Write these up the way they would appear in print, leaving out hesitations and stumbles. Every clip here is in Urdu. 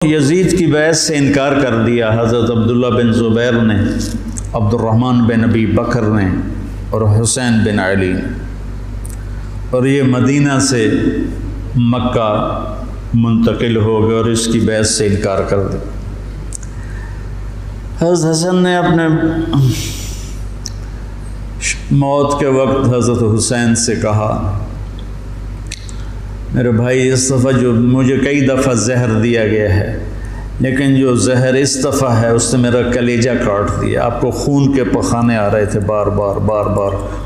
یزید کی بیعت سے انکار کر دیا حضرت عبداللہ بن زبیر نے، عبد الرحمن بن ابی بکر نے اور حسین بن علی نے، اور یہ مدینہ سے مکہ منتقل ہو گئے اور اس کی بیعت سے انکار کر دیا۔ حضرت حسن نے اپنے موت کے وقت حضرت حسین سے کہا، میرے بھائی اس دفعہ جو مجھے کئی دفعہ زہر دیا گیا ہے، لیکن جو زہر اس دفعہ ہے اس نے میرا کلیجہ کاٹ دیا۔ آپ کو خون کے پخانے آ رہے تھے بار بار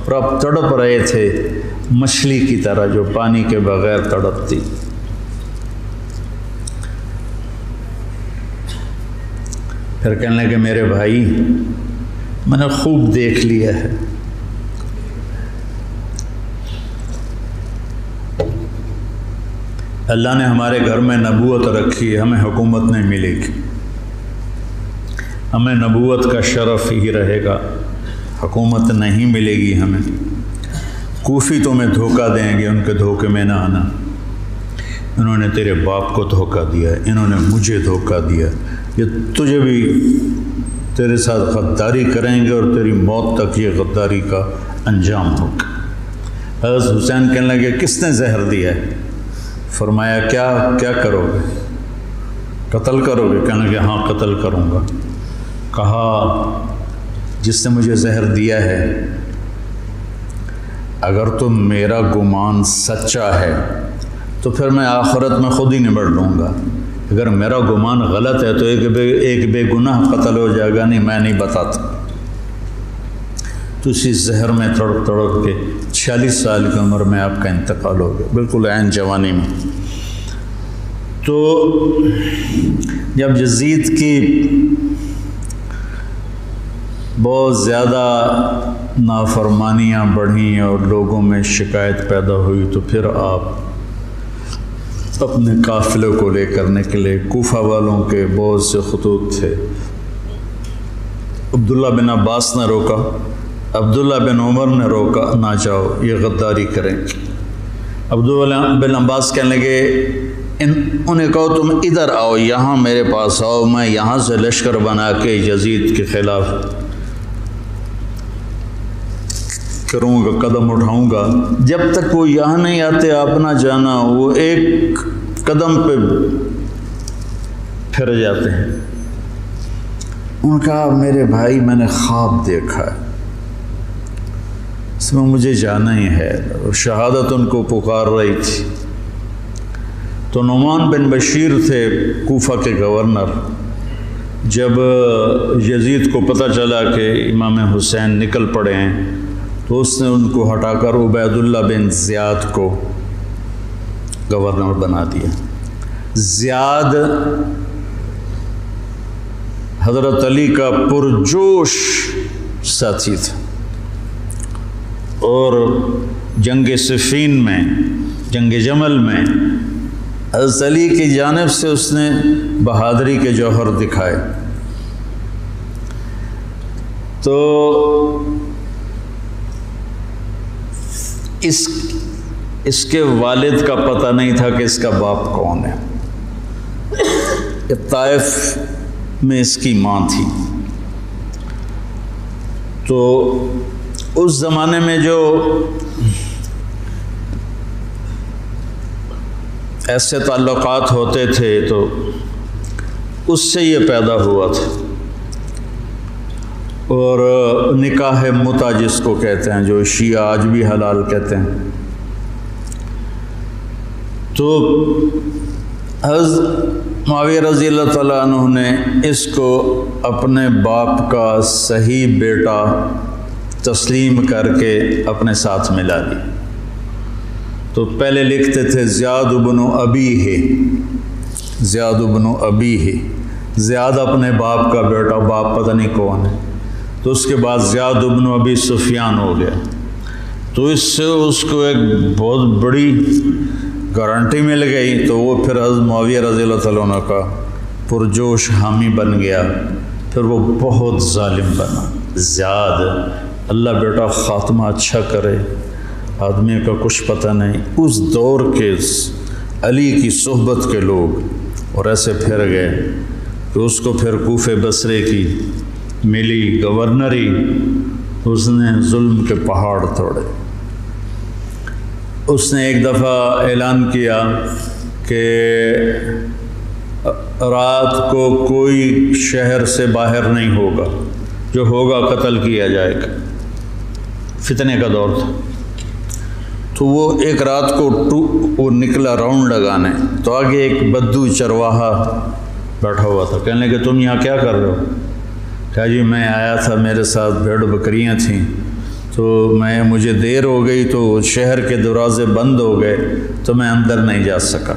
اور آپ تڑپ رہے تھے مچھلی کی طرح جو پانی کے بغیر تڑپتی۔ پھر کہنے لگے میرے بھائی میں نے خوب دیکھ لیا ہے، اللہ نے ہمارے گھر میں نبوت رکھی ہے، ہمیں حکومت نہیں ملے گی، ہمیں نبوت کا شرف ہی رہے گا، حکومت نہیں ملے گی ہمیں۔ کوفی تمہیں دھوکہ دیں گے، ان کے دھوکے میں نہ آنا، انہوں نے تیرے باپ کو دھوکہ دیا، انہوں نے مجھے دھوکہ دیا، یہ تجھے بھی تیرے ساتھ غداری کریں گے اور تیری موت تک یہ غداری کا انجام ہوگا۔ حضرت حسین کہنے لگے کس نے زہر دیا ہے؟ فرمایا کیا کرو گے؟ قتل کرو گے؟ کہنے لگے ہاں قتل کروں گا۔ کہا جس نے مجھے زہر دیا ہے اگر تو میرا گمان سچا ہے تو پھر میں آخرت میں خود ہی نبڑ لوں گا، اگر میرا گمان غلط ہے تو ایک بے گناہ قتل ہو جائے گا، نہیں میں نہیں بتاتا۔ تو اسی زہر میں تڑپ کے 46 سال کی عمر میں آپ کا انتقال ہو گیا، بالکل عین جوانی میں۔ تو جب یزید کی بہت زیادہ نافرمانیاں بڑھیں اور لوگوں میں شکایت پیدا ہوئی تو پھر آپ اپنے قافلے کو لے کر نکلے۔ کوفہ والوں کے بہت سے خطوط تھے، عبداللہ بن عباس نے روکا، عبداللہ بن عمر نے روکا، نہ جاؤ یہ غداری کریں۔ عبداللہ بن عباس کہنے لگے انہیں کہو تم ادھر آؤ، یہاں میرے پاس آؤ، میں یہاں سے لشکر بنا کے یزید کے خلاف کروں گا، قدم اٹھاؤں گا۔ جب تک وہ یہاں نہیں آتے آپ نہ جانا، وہ ایک قدم پہ پھر جاتے ہیں۔ انہوں نے کہا میرے بھائی میں نے خواب دیکھا ہے، اس میں مجھے جانا ہی ہے، اور شہادت ان کو پکار رہی تھی۔ تو نعمان بن بشیر تھے کوفہ کے گورنر، جب یزید کو پتہ چلا کہ امام حسین نکل پڑے ہیں تو اس نے ان کو ہٹا کر عبید اللہ بن زیاد کو گورنر بنا دیا۔ زیاد حضرت علی کا پرجوش ساتھی تھا، اور جنگ صفین میں، جنگ جمل میں حضرت علی کی جانب سے اس نے بہادری کے جوہر دکھائے۔ تو اس کے والد کا پتہ نہیں تھا کہ اس کا باپ کون ہے، طائف میں اس کی ماں تھی۔ تو اس زمانے میں جو ایسے تعلقات ہوتے تھے تو اس سے یہ پیدا ہوا تھا، اور نکاح متع جس کو کہتے ہیں، جو شیعہ آج بھی حلال کہتے ہیں۔ تو حضرت معاویہ رضی اللہ تعالیٰ عنہ نے اس کو اپنے باپ کا صحیح بیٹا تسلیم کر کے اپنے ساتھ ملا لی۔ تو پہلے لکھتے تھے زیاد بن ابیہ، زیاد بن ابیہ، زیاد اپنے باپ کا بیٹا، باپ پتہ نہیں کون ہے۔ تو اس کے بعد زیاد بن ابی سفیان ہو گیا۔ تو اس سے اس کو ایک بہت بڑی گارنٹی مل گئی، تو وہ پھر حضرت معاویہ رضی اللہ تعالیٰ عنہ کا پرجوش حامی بن گیا۔ پھر وہ بہت ظالم بنا زیاد۔ اللہ بیٹا خاتمہ اچھا کرے، آدمی کا کچھ پتہ نہیں۔ اس دور کے علی کی صحبت کے لوگ اور ایسے پھر گئے کہ اس کو پھر کوفے بصرے کی ملی گورنری، اس نے ظلم کے پہاڑ توڑے۔ اس نے ایک دفعہ اعلان کیا کہ رات کو کوئی شہر سے باہر نہیں ہوگا، جو ہوگا قتل کیا جائے گا۔ فتنے کا دور تھا، تو وہ ایک رات کو وہ نکلا راؤنڈ لگانے، تو آگے ایک بدو چرواہا بیٹھا ہوا تھا۔ کہنے لگے تم یہاں کیا کر رہے ہو؟ کہا جی میں آیا تھا، میرے ساتھ بھیڑ بکریاں تھیں، تو مجھے دیر ہو گئی تو شہر کے دروازے بند ہو گئے تو میں اندر نہیں جا سکا۔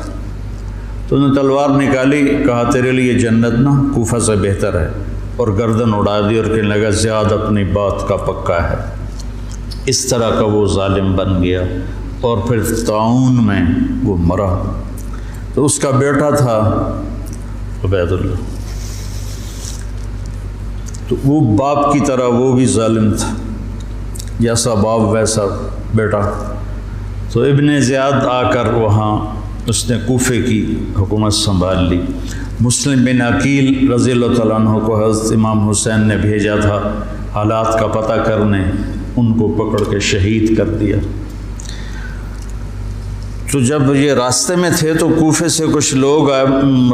تو انہوں نے تلوار نکالی، کہا تیرے لیے جنت نا کوفہ سے بہتر ہے، اور گردن اڑا دی اور کہنے لگا زیاد اپنی بات کا پکا ہے۔ اس طرح کا وہ ظالم بن گیا، اور پھر طاعون میں وہ مرا۔ تو اس کا بیٹا تھا عبید اللہ، تو وہ باپ کی طرح وہ بھی ظالم تھا، جیسا باپ ویسا بیٹا۔ تو ابن زیاد آ کر وہاں اس نے کوفے کی حکومت سنبھال لی۔ مسلم بن عقیل رضی اللہ تعالیٰ عنہ کو حضرت امام حسین نے بھیجا تھا حالات کا پتہ کرنے، ان کو پکڑ کے شہید کر دیا۔ تو جب یہ راستے میں تھے تو کوفے سے کچھ لوگ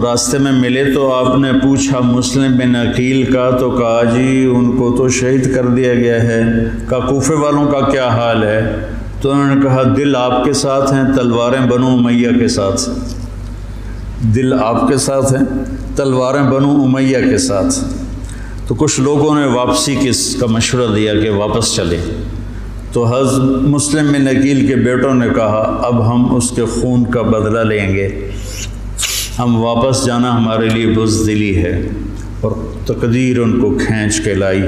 راستے میں ملے، تو آپ نے پوچھا مسلم بن عقیل کا، تو کہا جی ان کو تو شہید کر دیا گیا ہے۔ کہا کوفے والوں کا کیا حال ہے؟ تو انہوں نے کہا دل آپ کے ساتھ ہیں، تلواریں بنو امیہ کے ساتھ۔ دل آپ کے ساتھ ہیں، تلواریں بنو امیہ کے ساتھ۔ تو کچھ لوگوں نے واپسی کا مشورہ دیا کہ واپس چلے، تو حضرت مسلم بن عقیل کے بیٹوں نے کہا اب ہم اس کے خون کا بدلہ لیں گے، ہم واپس جانا ہمارے لیے بزدلی ہے، اور تقدیر ان کو کھینچ کے لائی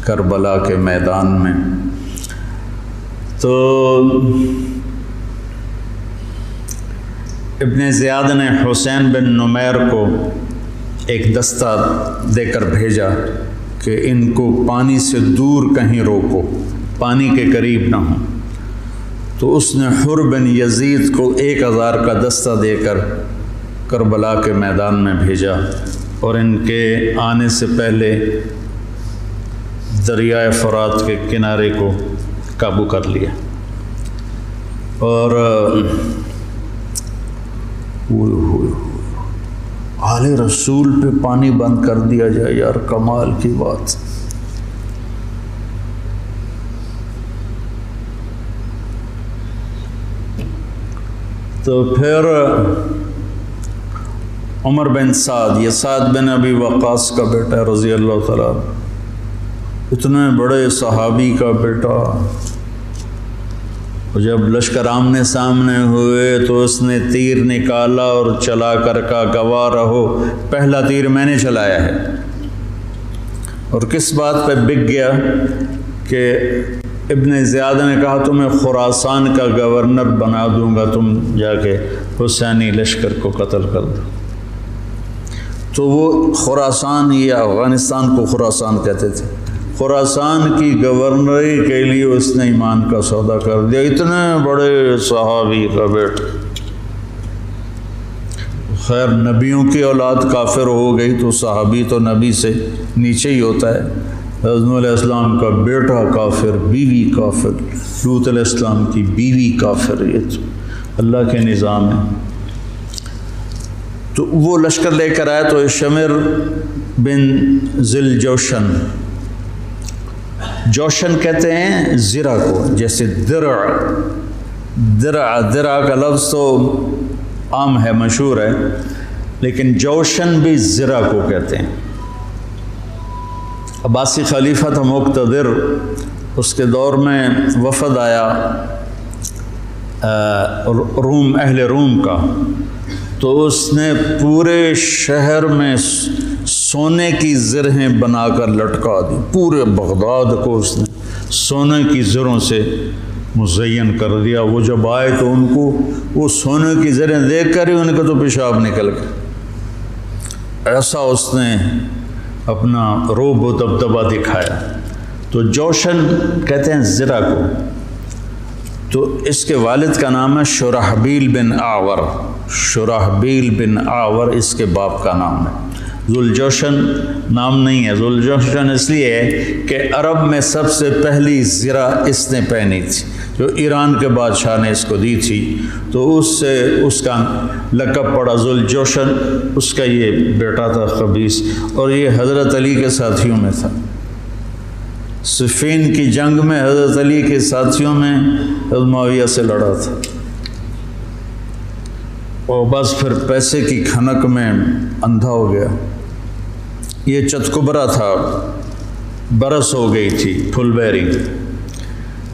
کربلا کے میدان میں۔ تو ابن زیاد نے حسین بن نمیر کو ایک دستہ دے کر بھیجا کہ ان کو پانی سے دور کہیں روکو، پانی کے قریب نہ ہوں۔ تو اس نے حر بن یزید کو 1000 کا دستہ دے کر کربلا کے میدان میں بھیجا، اور ان کے آنے سے پہلے دریائے فرات کے کنارے کو قابو کر لیا۔ اور آل رسول پہ پانی بند کر دیا جائے، یار کمال کی بات۔ تو پھر عمر بن سعد، یہ سعد بن ابی وقاص کا بیٹا رضی اللہ تعالیٰ، اتنے بڑے صحابی کا بیٹا، جب لشکر آمنے سامنے ہوئے تو اس نے تیر نکالا اور چلا کر کا گواہ رہو پہلا تیر میں نے چلایا ہے۔ اور کس بات پہ بک گیا کہ ابن زیاد نے کہا تمہیں خراسان کا گورنر بنا دوں گا، تم جا کے حسینی لشکر کو قتل کر دو۔ تو وہ خراسان، یا افغانستان کو خراسان کہتے تھے، خراسان کی گورنری کے لیے اس نے ایمان کا سودا کر دیا۔ اتنے بڑے صحابی کا بیٹا، خیر نبیوں کی اولاد کافر ہو گئی تو صحابی تو نبی سے نیچے ہی ہوتا ہے۔ حضرت علیہ السلام کا بیٹا کافر، بیوی کافر، لوط علیہ السلام کی بیوی کافر، یہ تو اللہ کے نظام ہے۔ تو وہ لشکر لے کر آیا تو شمر بن ذل جوشن، جوشن کہتے ہیں زرہ کو، جیسے درع کا لفظ تو عام ہے، مشہور ہے، لیکن جوشن بھی زرہ کو کہتے ہیں۔ عباسی خلیفہ تھا مقتدر، اس کے دور میں وفد آیا روم، اہل روم کا، تو اس نے پورے شہر میں سونے کی زرہیں بنا کر لٹکا دی، پورے بغداد کو اس نے سونے کی زروں سے مزین کر دیا۔ وہ جب آئے تو ان کو وہ سونے کی زریں دیکھ کر ہی ان کا تو پیشاب نکل گیا، ایسا اس نے اپنا روب و دبدبہ دکھایا۔ تو جوشن کہتے ہیں زرہ کو۔ تو اس کے والد کا نام ہے شرحبیل بن اعور، شرحبیل بن آور اس کے باپ کا نام ہے۔ ذوالجوشن نام نہیں ہے، ذوالجوشن اس لیے ہے کہ عرب میں سب سے پہلی زرہ اس نے پہنی تھی، جو ایران کے بادشاہ نے اس کو دی تھی، تو اس سے اس کا لقب پڑا ذوالجوشن۔ اس کا یہ بیٹا تھا قبیس، اور یہ حضرت علی کے ساتھیوں میں تھا۔ صفین کی جنگ میں حضرت علی کے ساتھیوں میں حضرت معاویہ سے لڑا تھا، اور بس پھر پیسے کی کھنک میں اندھا ہو گیا۔ یہ چتکبرا تھا، برس ہو گئی تھی، پھل بیری۔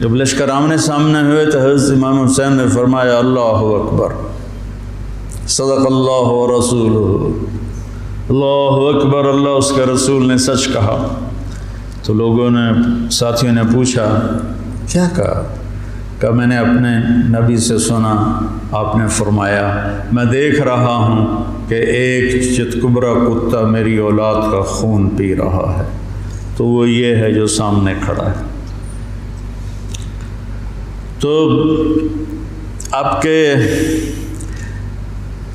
جب لشکر آمنے سامنے ہوئے تو حضرت امام حسین نے فرمایا اللہ اکبر، صدق اللہ و رسولہ، اللہ اکبر، اللہ اس کے رسول نے سچ کہا۔ تو لوگوں نے، ساتھیوں نے پوچھا کیا کہا؟ کہ میں نے اپنے نبی سے سنا، آپ نے فرمایا میں دیکھ رہا ہوں کہ ایک چتکبرا کتا میری اولاد کا خون پی رہا ہے، تو وہ یہ ہے جو سامنے کھڑا ہے۔ تو آپ کے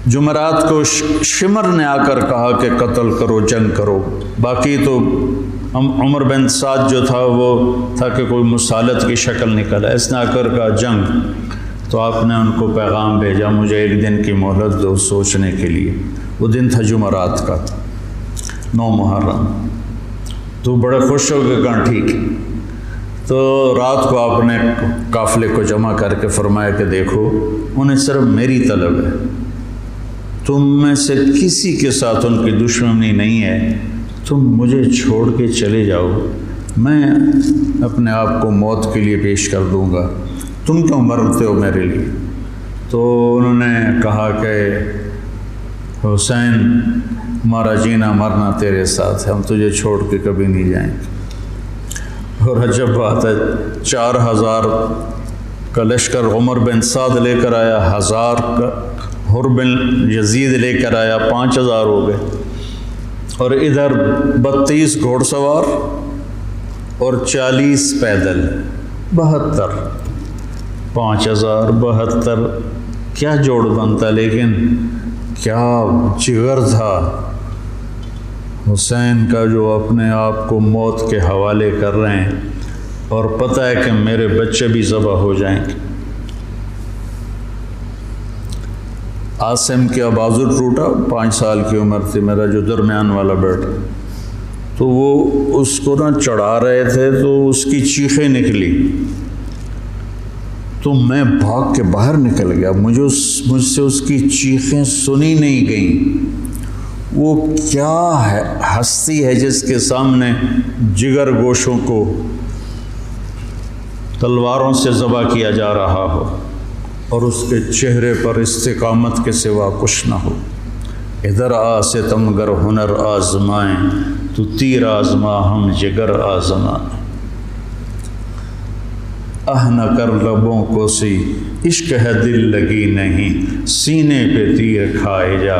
جمعرات کو شمر نے آ کر کہا کہ قتل کرو، جنگ کرو۔ باقی تو عمر بن سعد جو تھا وہ تھا کہ کوئی مسالت کی شکل نکلا، اس نے آ کر کہا جنگ۔ تو آپ نے ان کو پیغام بھیجا مجھے ایک دن کی مہلت دو سوچنے کے لیے۔ وہ دن تھا جمعرات کا، 9 محرم۔ تو بڑے خوش ہو کے کہا ٹھیک۔ تو رات کو آپ نے قافلے کو جمع کر کے فرمایا کہ دیکھو انہیں صرف میری طلب ہے، تم میں سے کسی کے ساتھ ان کی دشمنی نہیں ہے، تم مجھے چھوڑ کے چلے جاؤ، میں اپنے آپ کو موت کے لیے پیش کر دوں گا، تم کیوں مرتے ہو میرے لیے؟ تو انہوں نے کہا کہ حسین ہمارا جینا مرنا تیرے ساتھ ہے، ہم تجھے چھوڑ کے کبھی نہیں جائیں گے۔ اور عجب بات ہے، 4000 کا لشکر عمر بن سعد لے کر آیا، 1000 کا حر بن یزید لے کر آیا، 5000 ہو گئے، اور ادھر 32 گھوڑ سوار اور 40 پیدل، 72، 5000 72، کیا جوڑ بنتا، لیکن کیا جگر تھا حسین کا جو اپنے آپ کو موت کے حوالے کر رہے ہیں، اور پتہ ہے کہ میرے بچے بھی ذبح ہو جائیں گے۔ عاصم کا بازو ٹوٹا، 5 سال کی عمر تھی، میرا جو درمیان والا بیٹا، تو وہ اس کو نہ چڑھا رہے تھے تو اس کی چیخیں نکلی، تو میں بھاگ کے باہر نکل گیا، مجھ سے اس کی چیخیں سنی نہیں گئیں۔ وہ کیا ہے ہستی ہے جس کے سامنے جگر گوشوں کو تلواروں سے ذبح کیا جا رہا ہو، اور اس کے چہرے پر استقامت کے سوا کچھ نہ ہو۔ ادھر آ ستمگر ہنر آزمائیں، تو تیر آزما ہم جگر آزمائیں، نہ کر لبوں کو سی عشق ہے دل لگی نہیں، سینے پہ تیر کھائے جا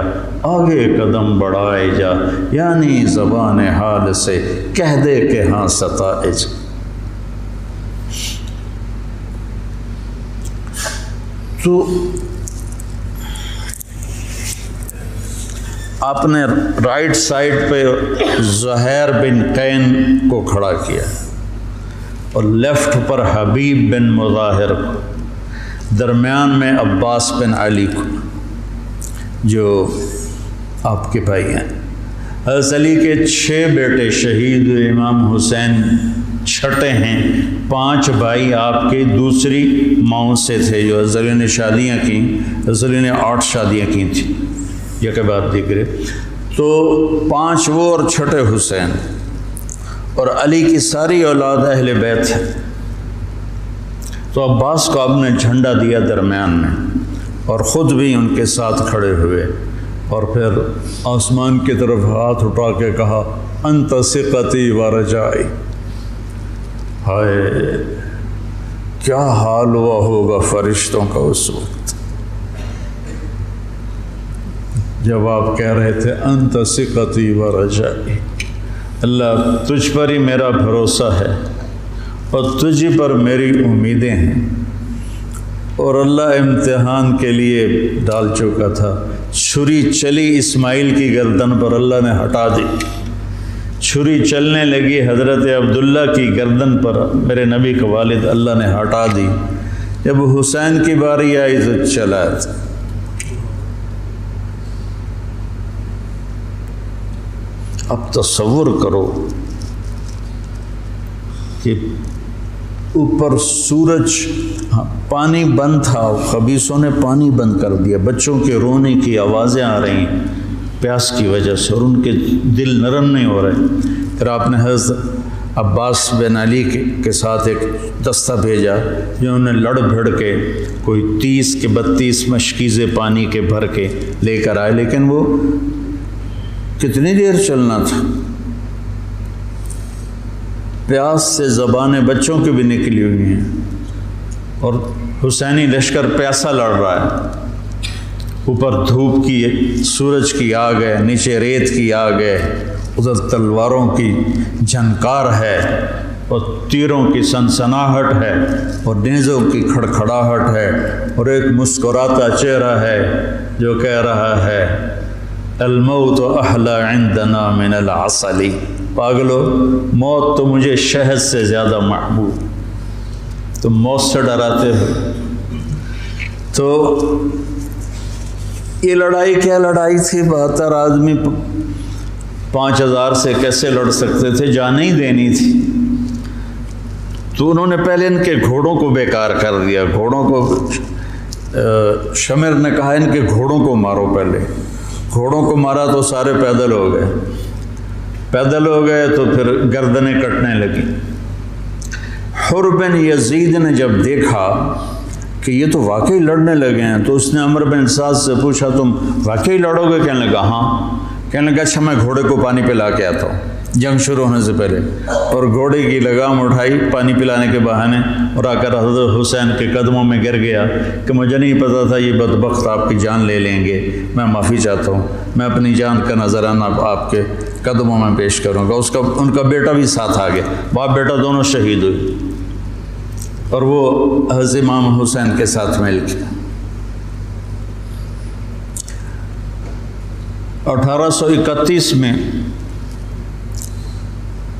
آگے قدم بڑھائے جا، یعنی زبان حال سے کہہ دے کہ ہاں ستائے جا۔ تو آپ نے رائٹ سائڈ پہ زہیر بن قین کو کھڑا کیا، اور لیفٹ پر حبیب بن مظاہر کو، درمیان میں عباس بن علی کو، جو آپ کے بھائی ہیں۔ حضرت علی کے 6 بیٹے شہید ہوئے، امام حسین چھٹے ہیں، 5 بھائی آپ کے دوسری ماؤں سے تھے، جو حضرت علی نے شادیاں کیں، حضرت علی نے 8 شادیاں کی تھیں، یہ کہ بات دیکھ رہے، تو 5 وہ اور چھٹے حسین، اور علی کی ساری اولاد اہل بیت ہے۔ تو عباس کو آپ نے جھنڈا دیا درمیان میں، اور خود بھی ان کے ساتھ کھڑے ہوئے، اور پھر آسمان کی طرف ہاتھ اٹھا کے کہا انت ثقتی و رجائی۔ ہائے کیا حال ہوا ہوگا فرشتوں کا اس وقت جب آپ کہہ رہے تھے انت ثقتی و رجائی، اللہ تجھ پر ہی میرا بھروسہ ہے اور تجھ پر میری امیدیں ہیں، اور اللہ امتحان کے لیے ڈال چکا تھا۔ چھری چلی اسماعیل کی گردن پر، اللہ نے ہٹا دی۔ چھری چلنے لگی حضرت عبداللہ کی گردن پر، میرے نبی کا والد، اللہ نے ہٹا دی۔ جب حسین کی باری آئی تو چلا تھا۔ اب تصور کرو کہ اوپر سورج، پانی بند تھا، خبیثوں نے پانی بند کر دیا، بچوں کے رونے کی آوازیں آ رہی ہیں پیاس کی وجہ سے، اور ان کے دل نرم نہیں ہو رہے۔ پھر آپ نے حضرت عباس بن علی کے ساتھ ایک دستہ بھیجا، جنہوں نے لڑ بھڑ کے کوئی 30 کے 32 مشکیزیں پانی کے بھر کے لے کر آئے، لیکن وہ کتنی دیر چلنا تھا؟ پیاس سے زبانیں بچوں کی بھی نکلی ہوئی ہیں، اور حسینی لشکر پیاسا لڑ رہا ہے۔ اوپر دھوپ کی، سورج کی آگ ہے، نیچے ریت کی آگ ہے، ادھر تلواروں کی جھنکار ہے، اور تیروں کی سنسناہٹ ہے، اور نیزوں کی کھڑکھڑاہٹ ہے، اور ایک مسکراتا چہرہ ہے جو کہہ رہا ہے الموت احلی عندنا من العسل، پاگلو موت تو مجھے شہد سے زیادہ محبوب، تم موت سے ڈراتے ہو۔ تو یہ لڑائی کیا لڑائی تھی؟ 72 آدمی 5000 سے کیسے لڑ سکتے تھے؟ جانیں ہی دینی تھی۔ تو انہوں نے پہلے ان کے گھوڑوں کو بیکار کر دیا، گھوڑوں کو، شمر نے کہا ان کے گھوڑوں کو مارو۔ پہلے گھوڑوں کو مارا تو سارے پیدل ہو گئے، پیدل ہو گئے تو پھر گردنیں کٹنے لگی۔ حر بن یزید نے جب دیکھا کہ یہ تو واقعی لڑنے لگے ہیں، تو اس نے عمر بن سعد سے پوچھا تم واقعی لڑو گے؟ کہنے لگا ہاں۔ کہنے لگا اچھا میں گھوڑے کو پانی پلا کے آتا ہوں جنگ شروع ہونے سے پہلے، اور گھوڑے کی لگام اٹھائی پانی پلانے کے بہانے، اور آ کر حضرت حسین کے قدموں میں گر گیا کہ مجھے نہیں پتا تھا یہ بدبخت آپ کی جان لے لیں گے، میں معافی چاہتا ہوں، میں اپنی جان کا نذرانہ آپ کے قدموں میں پیش کروں گا۔ ان کا بیٹا بھی ساتھ آ گیا، باپ بیٹا دونوں شہید ہوئے، اور وہ حضرت امام حسین کے ساتھ مل کے 1831 میں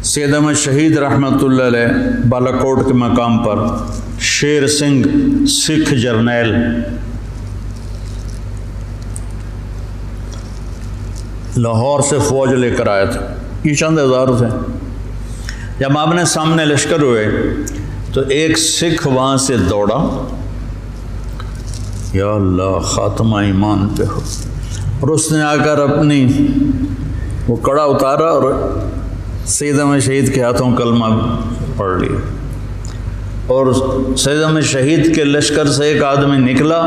سید احمد شہید رحمۃ اللہ علیہ بالاکوٹ کے مقام پر شیر سنگھ سکھ جرنیل لاہور سے فوج لے کر آئے تھے، یہ چند ہزار تھے۔ جب آمنے سامنے لشکر ہوئے تو ایک سکھ وہاں سے دوڑا، یا اللہ خاتمہ ایمان پہ ہو، اور اس نے آ کر اپنی وہ کڑا اتارا اور سید احمد شہید کے ہاتھوں کلمہ پڑھ لیا، اور سید احمد شہید کے لشکر سے ایک آدمی نکلا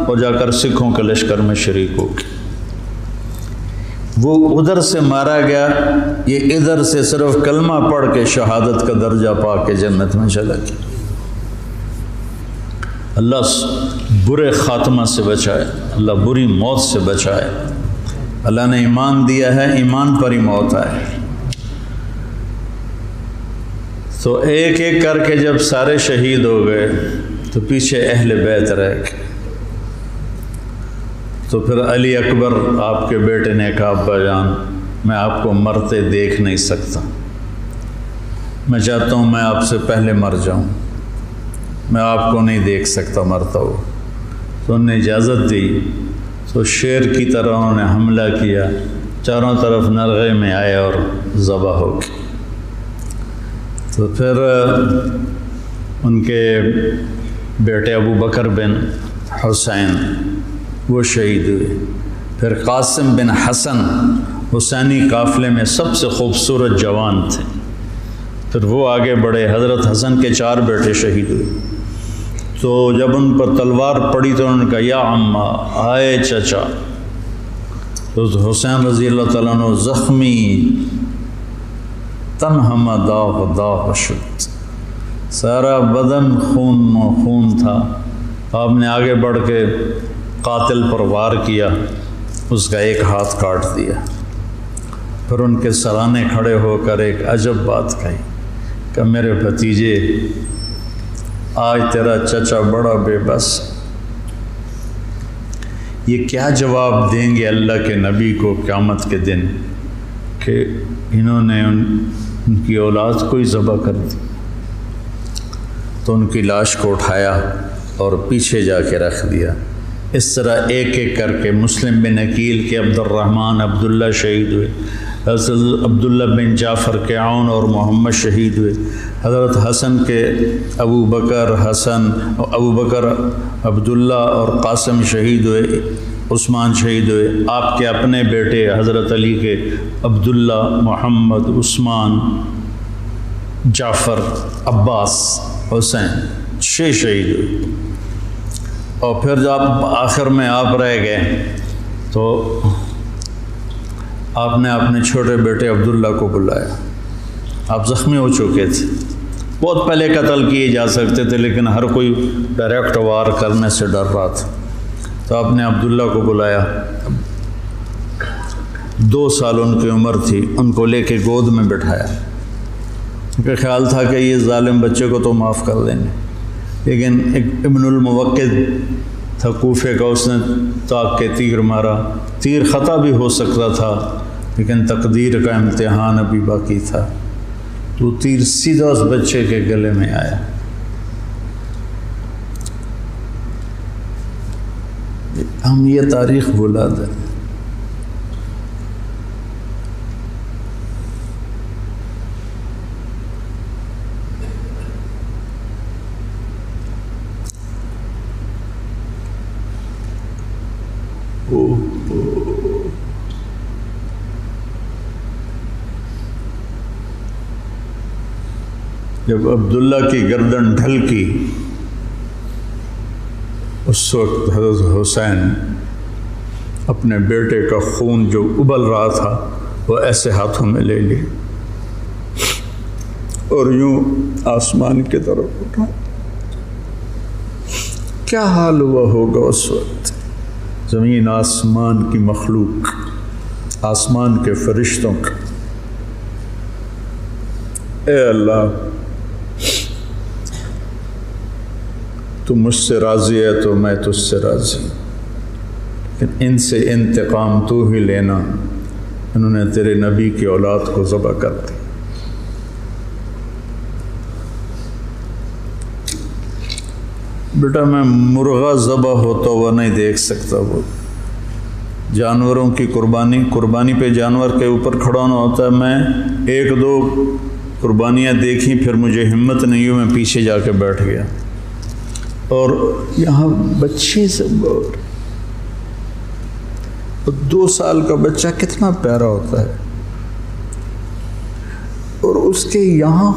اور جا کر سکھوں کے لشکر میں شریک ہو گیا۔ وہ ادھر سے مارا گیا، یہ ادھر سے صرف کلمہ پڑھ کے شہادت کا درجہ پا کے جنت میں چلا گیا۔ اللہ برے خاتمہ سے بچائے، اللہ بری موت سے بچائے۔ اللہ نے ایمان دیا ہے، ایمان پر ہی موت آئے۔ تو ایک ایک کر کے جب سارے شہید ہو گئے تو پیچھے اہل بیت رہ گئے۔ تو پھر علی اکبر آپ کے بیٹے نے کہا ابا جان میں آپ کو مرتے دیکھ نہیں سکتا، میں چاہتا ہوں میں آپ سے پہلے مر جاؤں، میں آپ کو نہیں دیکھ سکتا مرتا ہو۔ تو انہوں نے اجازت دی، تو شیر کی طرح انہوں نے حملہ کیا، چاروں طرف نرغے میں آئے اور ذبح ہو گئے۔ تو پھر ان کے بیٹے ابو بکر بن حسین وہ شہید ہوئے۔ پھر قاسم بن حسن حسینی قافلے میں سب سے خوبصورت جوان تھے، پھر وہ آگے بڑھے، حضرت حسن کے 4 بیٹے شہید ہوئے۔ تو جب ان پر تلوار پڑی تو انہوں نے کہا یا عمّا، آئے چچا۔ تو حسین رضی اللہ تعالیٰ عنہ زخمی تنہم داغ داغ شد، سارا بدن خون و خون تھا۔ آپ نے آگے بڑھ کے قاتل پر وار کیا، اس کا ایک ہاتھ کاٹ دیا۔ پھر ان کے سرانے کھڑے ہو کر ایک عجب بات کہی کہ میرے بھتیجے آج تیرا چچا بڑا بے بس، یہ کیا جواب دیں گے اللہ کے نبی کو قیامت کے دن کہ انہوں نے ان کی اولاد کو ہی ذبح کر دی؟ تو ان کی لاش کو اٹھایا اور پیچھے جا کے رکھ دیا۔ اس طرح ایک ایک کر کے مسلم بن عقیل کے عبد الرحمن عبداللہ شہید ہوئے، حضرت عبداللہ بن جعفر کے عون اور محمد شہید ہوئے، حضرت حسن کے ابو بکر عبداللہ اور قاسم شہید ہوئے، عثمان شہید ہوئے، آپ کے اپنے بیٹے حضرت علی کے عبداللہ، محمد، عثمان، جعفر، عباس، حسین 6 شہید ہوئے۔ اور پھر جب آخر میں آپ رہ گئے تو آپ نے اپنے چھوٹے بیٹے عبداللہ کو بلایا۔ آپ زخمی ہو چکے تھے، بہت پہلے قتل کیے جا سکتے تھے لیکن ہر کوئی ڈائریکٹ وار کرنے سے ڈر رہا تھا، تو آپ نے عبداللہ کو بلایا۔ 2 سال ان کی عمر تھی، ان کو لے کے گود میں بٹھایا، کیونکہ خیال تھا کہ یہ ظالم بچے کو تو معاف کر دیں گے، لیکن ایک ابن الموقد تھا کوفے کا، اس نے طاق کے تیر مارا۔ تیر خطا بھی ہو سکتا تھا لیکن تقدیر کا امتحان ابھی باقی تھا، تو تیر سیدھا اس بچے کے گلے میں آیا۔ ہم یہ تاریخ بھلا دیں۔ جب عبداللہ کی گردن ڈھلکی، اس وقت حضرت حسین اپنے بیٹے کا خون جو ابل رہا تھا وہ ایسے ہاتھوں میں لے لی اور یوں آسمان کی طرف اٹھا۔ کیا حال ہوا ہوگا اس وقت زمین آسمان کی مخلوق، آسمان کے فرشتوں کا۔ اے اللہ، تو مجھ سے راضی ہے تو میں تجھ سے راضی، لیکن ان سے انتقام تو ہی لینا، انہوں نے تیرے نبی کی اولاد کو ذبح کر دی۔ بیٹا میں مرغا ذبح ہوتا ہوا نہیں دیکھ سکتا، وہ جانوروں کی قربانی پہ جانور کے اوپر کھڑا ہونا ہوتا ہے۔ میں 1-2 قربانیاں دیکھیں، پھر مجھے ہمت نہیں ہوئی، میں پیچھے جا کے بیٹھ گیا۔ اور یہاں بچے سے 2 سال کا بچہ کتنا پیارا ہوتا ہے، اور اس کے یہاں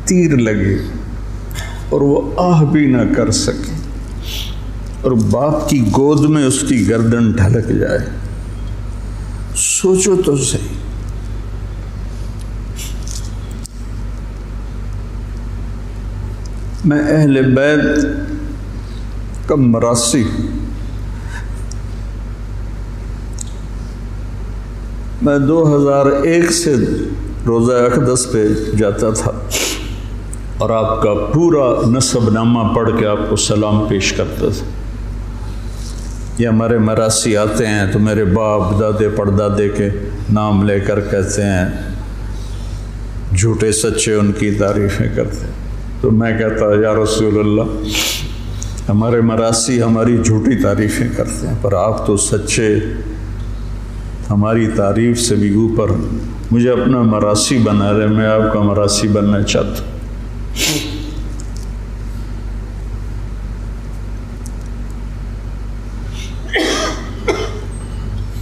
تیر لگے اور وہ آہ بھی نہ کر سکے، اور باپ کی گود میں اس کی گردن ڈھلک جائے۔ سوچو تو صحیح۔ میں اہل بیت کا مراسی، میں 2001 سے روزہ اقدس پہ جاتا تھا اور آپ کا پورا نسب نامہ پڑھ کے آپ کو سلام پیش کرتا تھا۔ یہ ہمارے مراسی آتے ہیں تو میرے باپ دادے پردادے کے نام لے کر کہتے ہیں، جھوٹے سچے ان کی تعریفیں کرتے ہیں۔ تو میں کہتا یا رسول اللہ، ہمارے مراسی ہماری جھوٹی تعریفیں کرتے ہیں، پر آپ تو سچے، ہماری تعریف سے بھی اوپر، مجھے اپنا مراسی بنا رہے، میں آپ کا مراسی بننا چاہتا ہوں۔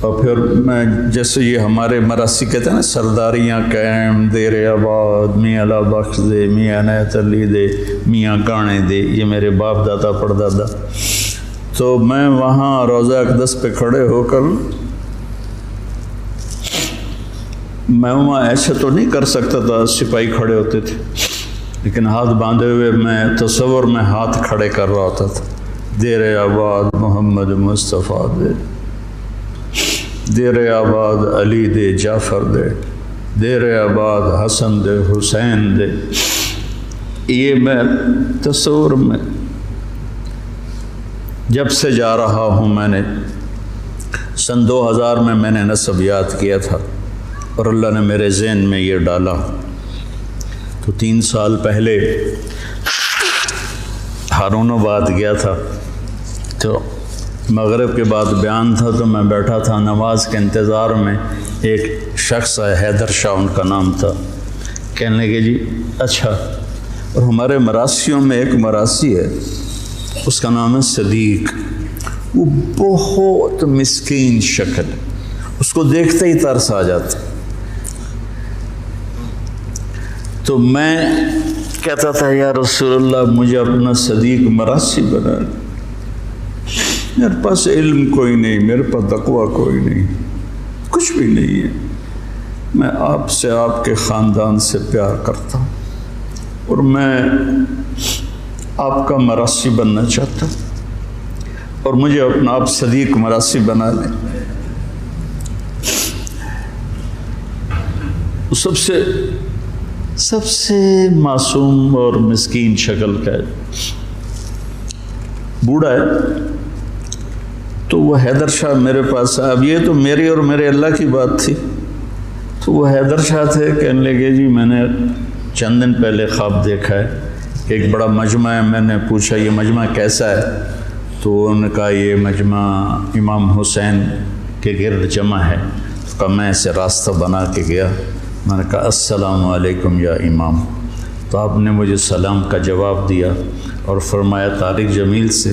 اور پھر میں جیسے یہ ہمارے مراسی کہتے ہیں نا، سرداریاں قائم، دیر آباد، میاں اللہ بخش دے، میاں عنایت علی دے، میاں گانے دے، یہ میرے باپ دادا پردادا۔ تو میں وہاں روزہ اقدس پہ کھڑے ہو کر، میں وہاں ایسے تو نہیں کر سکتا تھا، سپاہی کھڑے ہوتے تھے، لیکن ہاتھ باندھے ہوئے میں تصور میں ہاتھ کھڑے کر رہا ہوتا تھا۔ دیر آباد محمد مصطفیٰ دے، دیر آباد علی دے جعفر دے، دیر آباد حسن دے حسین دے۔ یہ میں تصور میں جب سے جا رہا ہوں، میں نے سن 2000 میں نے نسب یاد کیا تھا اور اللہ نے میرے ذہن میں یہ ڈالا، تو 3 سال پہلے ہارون آباد گیا تھا، تو مغرب کے بعد بیان تھا، تو میں بیٹھا تھا نماز کے انتظار میں، ایک شخص ہے حیدر شاہ ان کا نام تھا، کہنے لگے جی اچھا، اور ہمارے مراسیوں میں ایک مراسی ہے اس کا نام ہے صدیق، وہ بہت مسکین شکل، اس کو دیکھتے ہی ترس آ جاتا، تو میں کہتا تھا یا رسول اللہ مجھے اپنا صدیق مراسی بنا، میرے پاس علم کوئی نہیں، میرے پاس تقویٰ کوئی نہیں، کچھ بھی نہیں ہے، میں آپ سے آپ کے خاندان سے پیار کرتا ہوں اور میں آپ کا مراسی بننا چاہتا ہوں اور مجھے اپنا آپ صدیق مراسی بنا لیں۔ سب سے معصوم اور مسکین شکل کا ہے، بوڑھا ہے، تو وہ حیدر شاہ میرے پاس، اب یہ تو میری اور میرے اللہ کی بات تھی، تو وہ حیدر شاہ تھے، کہنے لگے جی میں نے چند دن پہلے خواب دیکھا ہے، ایک بڑا مجمع ہے، میں نے پوچھا یہ مجمع کیسا ہے، تو انہوں نے کہا یہ مجمع امام حسین کے گرد جمع ہے، تو کہا میں اسے راستہ بنا کے گیا، میں نے کہا السلام علیکم یا امام، تو آپ نے مجھے سلام کا جواب دیا اور فرمایا طارق جمیل سے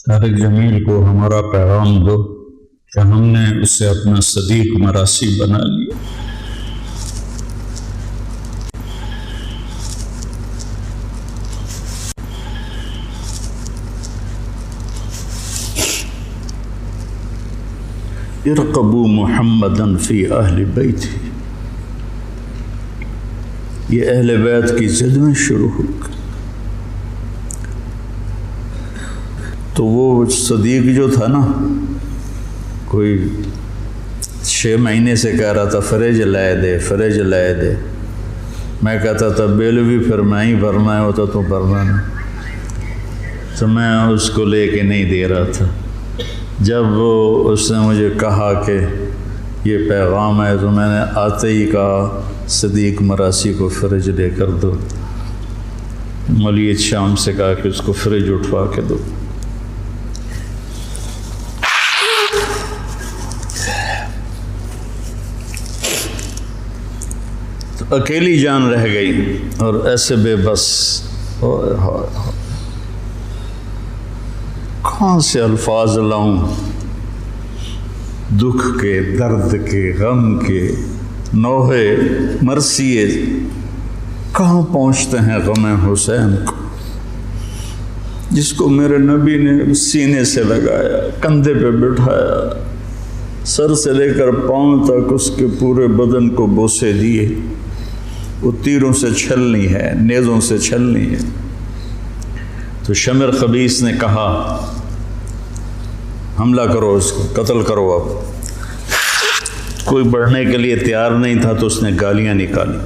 طارق جمیل کو ہمارا پیغام دو کہ ہم نے اسے اپنا صدیق مراسی بنا لیا۔ ارقبوا محمدًا فی اہل بیتہ، یہ اہل بیت کی ضد میں شروع ہو گئی، تو وہ صدیق جو تھا نا، کوئی 6 مہینے سے کہہ رہا تھا فریج لائے دے، فریج لائے دے، میں کہتا تھا بیل بھی پھر میں ہی بھرنا ہوتا تو بھرنا نہیں، تو میں اس کو لے کے نہیں دے رہا تھا، جب اس نے مجھے کہا کہ یہ پیغام ہے تو میں نے آتے ہی کہا صدیق مراسی کو فریج دے کر دو، مولوی شام سے کہا کہ اس کو فریج اٹھوا کے دو، تو اکیلی جان رہ گئی اور ایسے بے بس، کہاں سے الفاظ لاؤں، دکھ کے، درد کے، غم کے، نوحے مرثیے کہاں پہنچتے ہیں غم حسین کو، جس کو میرے نبی نے سینے سے لگایا، کندھے پہ بٹھایا، سر سے لے کر پاؤں تک اس کے پورے بدن کو بوسے دیے، وہ تیروں سے چھلنی ہے، نیزوں سے چھلنی ہے، تو شمر خبیث نے کہا حملہ کرو، اس کو قتل کرو، اب کوئی بڑھنے کے لیے تیار نہیں تھا تو اس نے گالیاں نکالی،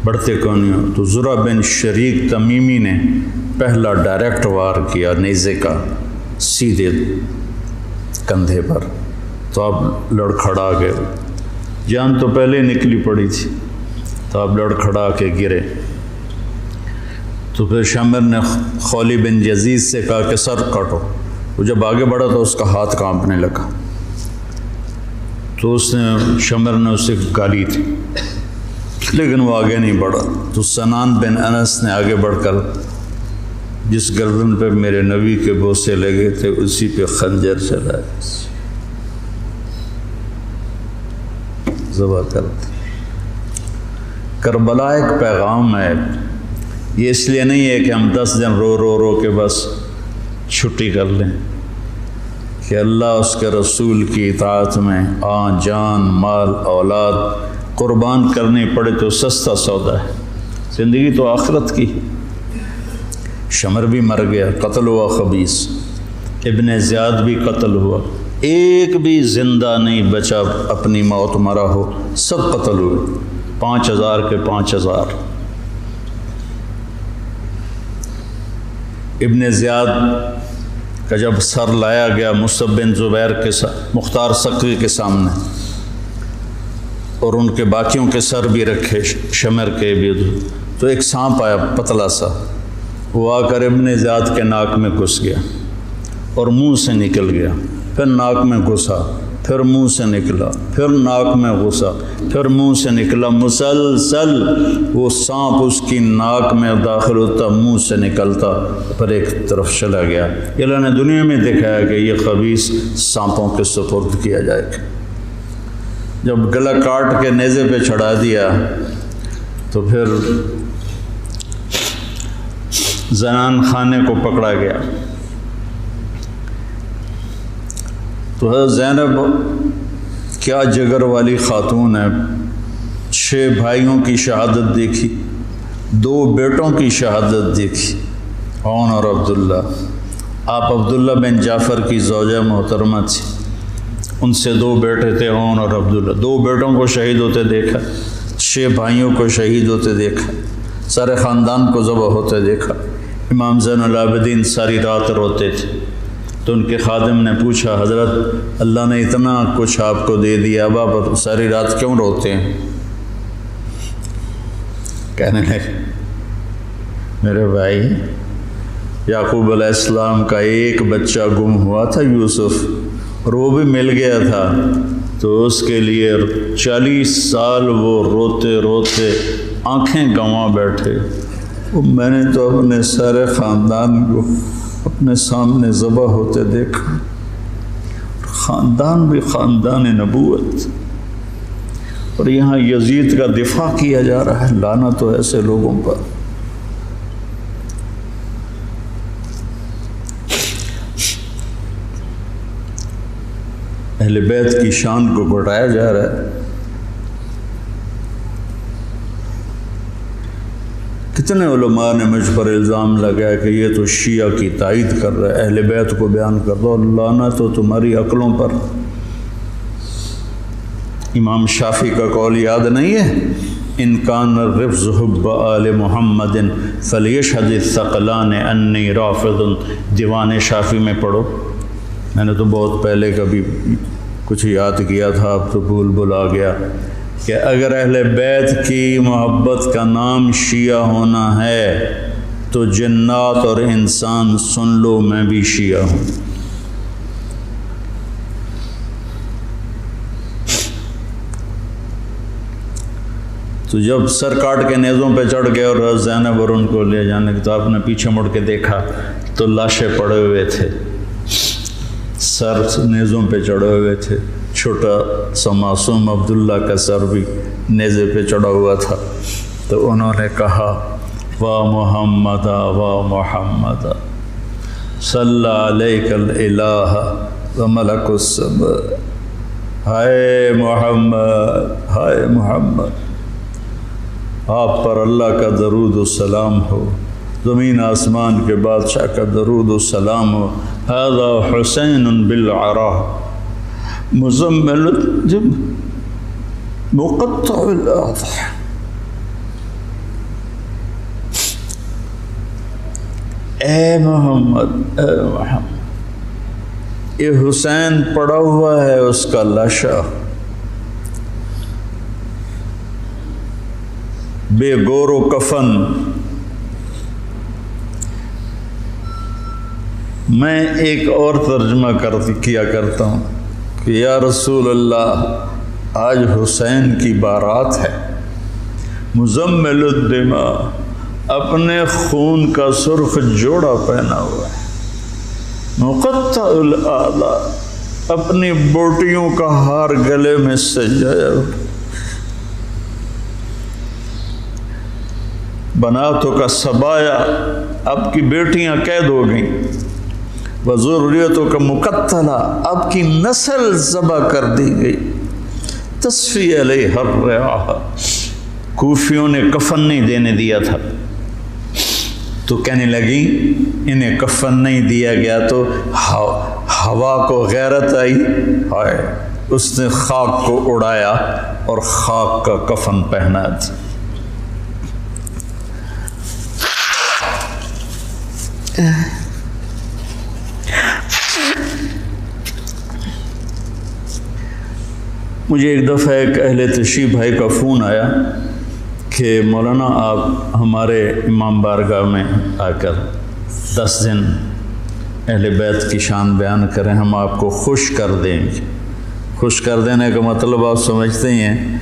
بڑھتے کون ہو، تو زرع بن شریک تمیمی نے پہلا ڈائریکٹ وار کیا نیزے کا سیدھے کندھے پر، تو آپ لڑکھڑا گئے، جان تو پہلے نکلی پڑی تھی، تو آپ لڑکھڑا کے گرے، تو پھر شمر نے خولی بن یزید سے کہا کہ سر کاٹو، وہ جب آگے بڑھا تو اس کا ہاتھ کانپنے لگا، تو اس نے شمر نے اسے گالی تھی لیکن وہ آگے نہیں بڑھا، تو سنان بن انس نے آگے بڑھ کر جس گردن پہ میرے نبی کے بوسے لگے تھے اسی پہ خنجر چلایا، ذبح کر دی۔ کربلا ایک پیغام ہے، یہ اس لیے نہیں ہے کہ ہم 10 دن رو رو رو کے بس چھٹی کر لیں، کہ اللہ اس کے رسول کی اطاعت میں جان مال اولاد قربان کرنی پڑے تو سستا سودا ہے، زندگی تو آخرت کی۔ شمر بھی مر گیا، قتل ہوا خبیث، ابن زیاد بھی قتل ہوا، ایک بھی زندہ نہیں بچا اپنی موت مرا ہو، سب قتل ہوئے، 5000 کے 5000۔ ابن زیاد کا جب سر لایا گیا مصعب بن زبیر کے مختار ثقفی کے سامنے، اور ان کے باقیوں کے سر بھی رکھے شمر کے بھی، تو ایک سانپ آیا پتلا سا، وہ آ کر ابن زیاد کے ناک میں گھس گیا اور منہ سے نکل گیا، پھر ناک میں گھسا، پھر منہ سے نکلا، پھر ناک میں گھسا، پھر منہ سے نکلا، مسلسل وہ سانپ اس کی ناک میں داخل ہوتا، منہ سے نکلتا، پھر ایک طرف چلا گیا۔ اللہ نے دنیا میں دکھایا کہ یہ خبیث سانپوں کے سپرد کیا جائے گا۔ جب گلا کاٹ کے نیزے پہ چڑھا دیا تو پھر زنان خانے کو پکڑا گیا۔ تو حضرت زینب کیا جگر والی خاتون ہے، 6 بھائیوں کی شہادت دیکھی، 2 بیٹوں کی شہادت دیکھی، عون اور عبداللہ۔ آپ عبداللہ بن جعفر کی زوجہ محترمہ تھی، ان سے 2 بیٹے تھے، عون اور عبداللہ۔ 2 بیٹوں کو شہید ہوتے دیکھا، 6 بھائیوں کو شہید ہوتے دیکھا، سارے خاندان کو ذبح ہوتے دیکھا۔ امام زین العابدین ساری رات روتے تھے، تو ان کے خادم نے پوچھا، حضرت اللہ نے اتنا کچھ آپ کو دے دیا، اب آپ ساری رات کیوں روتے ہیں؟ کہنے لگے، میرے بھائی یعقوب علیہ السلام کا ایک بچہ گم ہوا تھا، یوسف، اور وہ بھی مل گیا تھا، تو اس کے لیے 40 سال وہ روتے روتے آنکھیں گنوا بیٹھے۔ میں نے تو اپنے سارے خاندان کو اپنے سامنے ذبح ہوتے دیکھا، خاندان بھی خاندان نبوت، اور یہاں یزید کا دفاع کیا جا رہا ہے۔ لعنت ہو ایسے لوگوں پر۔ اہل بیت کی شان کو گھٹایا جا رہا ہے۔ کتنے علماء نے مجھ پر الزام لگایا کہ یہ تو شیعہ کی تائید کر رہا ہے، اہل بیت کو بیان کر دو، لعنت تو تمہاری عقلوں پر۔ امام شافعی کا قول یاد نہیں ہے؟ ان کان الرفض حب آل محمد فلیشہد الثقلان انی رافض، دیوان شافعی میں پڑھو۔ میں نے تو بہت پہلے کبھی کچھ یاد کیا تھا، اب تو بھول آ گیا کہ اگر اہل بیت کی محبت کا نام شیعہ ہونا ہے تو جنات اور انسان سن لو، میں بھی شیعہ ہوں۔ تو جب سر کاٹ کے نیزوں پہ چڑھ گئے اور زینب اور ان کو لے جانے کے، تو آپ نے پیچھے مڑ کے دیکھا تو لاشیں پڑے ہوئے تھے، سر نیزوں پہ چڑھے ہوئے تھے، چھوٹا سا معصوم عبداللہ کا سر بھی نیزے پہ چڑھا ہوا تھا۔ تو انہوں نے کہا، وا محمد وا محمد صلی علیک الالہ و ملک السماء، ہائے محمد، ہائے محمد، آپ پر اللہ کا درود و سلام ہو، زمین آسمان کے بادشاہ کا درود و سلام ہو۔ ھذا حسین بالعراء مزمل الجب مقطع الاضحى، اے محمد، اے محمد، یہ حسین پڑا ہوا ہے، اس کا لاشا بے گور و کفن۔ میں ایک اور ترجمہ کیا کرتا ہوں کہ یا رسول اللہ، آج حسین کی بارات ہے، مزمل الدماء، اپنے خون کا سرخ جوڑا پہنا ہوا ہے، مقطع الاعضاء، اپنی بوٹیوں کا ہار گلے میں سجایا ہوا، بناتوں کا سبایا، آپ کی بیٹیاں قید ہو گئیں، وذریتوں کا مقتلہ، آپ کی نسل ذبح کر دی گئی، تصفی علیہ الرعاہ، کوفیوں نے کفن نہیں دینے دیا تھا، تو کہنے لگی انہیں کفن نہیں دیا گیا تو ہوا کو غیرت آئی، ہائے، اس نے خاک کو اڑایا اور خاک کا کفن پہنا دیا۔ مجھے ایک دفعہ ایک اہل تشریف بھائی کا فون آیا کہ مولانا آپ ہمارے امام بارگاہ میں آ کر 10 دن اہل بیت کی شان بیان کریں، ہم آپ کو خوش کر دیں گے۔ خوش کر دینے کا مطلب آپ سمجھتے ہی ہیں،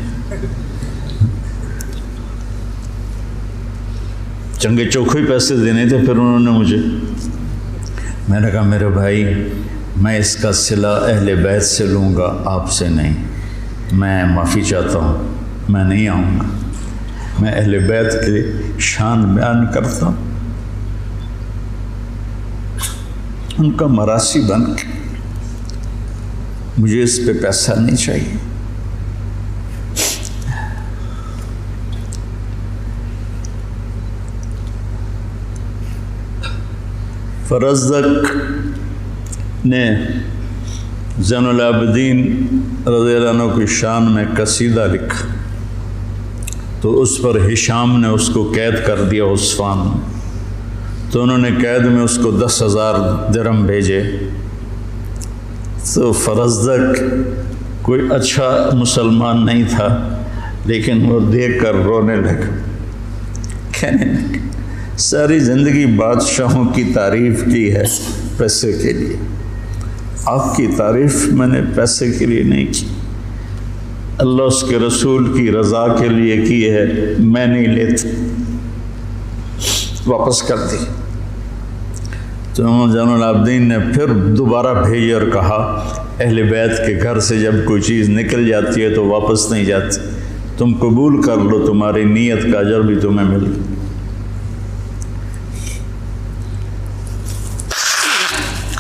چنگے چوکھے پیسے دینے تھے۔ پھر انہوں نے مجھے، میں نے کہا میرے بھائی میں اس کا صلہ اہل بیت سے لوں گا، آپ سے نہیں، میں معافی چاہتا ہوں، میں نہیں آؤں گا، میں اہل بیت کی شان بیان کرتا ہوں، ان کا مراسی بن کے، مجھے اس پہ پیسہ نہیں چاہیے۔ فرزدق نے زین العابدین رضی اللہ عنہ کی شان میں قصیدہ لکھا، تو اس پر ہشام نے اس کو قید کر دیا عثمان میں، تو انہوں نے قید میں اس کو 10,000 درہم بھیجے۔ تو فرزدق کوئی اچھا مسلمان نہیں تھا، لیکن وہ دیکھ کر رونے لگا، کہنے لگا ساری زندگی بادشاہوں کی تعریف کی ہے پیسے کے لیے، آپ کی تعریف میں نے پیسے کے لیے نہیں کی، اللہ اس کے رسول کی رضا کے لیے کی ہے، میں نہیں لیتا، واپس کر دی۔ تو زین العابدین نے پھر دوبارہ بھیجے اور کہا اہل بیت کے گھر سے جب کوئی چیز نکل جاتی ہے تو واپس نہیں جاتی، تم قبول کر لو، تمہاری نیت کا اجر بھی تمہیں مل گیا۔